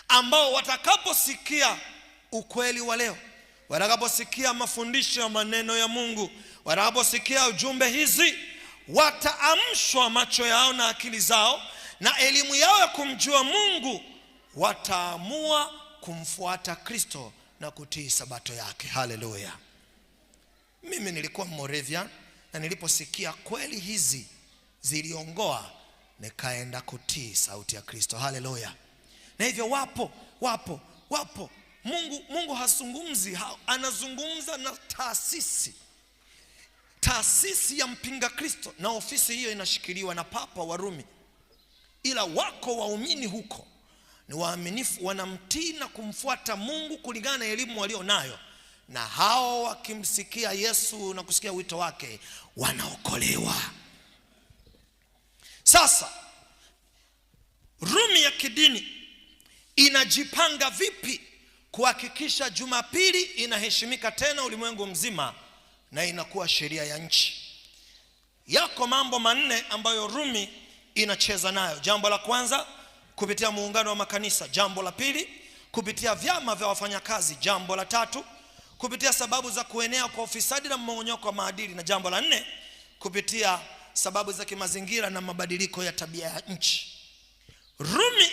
ambao watakaposikia ukweli wa leo, watakaposikia mafundisho ya maneno ya Mungu, watakaposikia ujumbe hizi, wataamshwa macho yao na akili zao na elimu yao ya kumjua Mungu, wataamua kumfuata Kristo na kutii sabato yake. Haleluya. Mimi nilikuwa Moravian, na niliposikia kweli hizi ziliongoa, nikaenda kutii sauti ya Kristo. Haleluya. Na hivyo wapo Mungu hazungumzi, anazungumza na taasisi ya mpinga Kristo, na ofisi hiyo inashikiliwa na Papa wa Rumi. Ila wako waumini huko ni waaminifu, wanamtii na kumfuata Mungu kulingana na elimu walio nayo, na hao wakimsikia Yesu na kusikia wito wake wanaokolewa. Sasa Rumi ya kidini inajipanga vipi kuhakikisha Jumapili inaheshimika tena ulimwengu mzima na inakuwa sheria ya nchi? Yako mambo manne ambayo Rumi inacheza nayo. Jambo la kwanza, kupitia muungano wa makanisa. Jambo la pili, kupitia vyama vya wafanyakazi. Jambo la tatu, kupitia sababu za kuenea kwa ufisadi na mmomonyoko wa maadili, na jambo la nne, kupitia sababu za kimazingira na mabadiliko ya tabia ya nchi. Rumi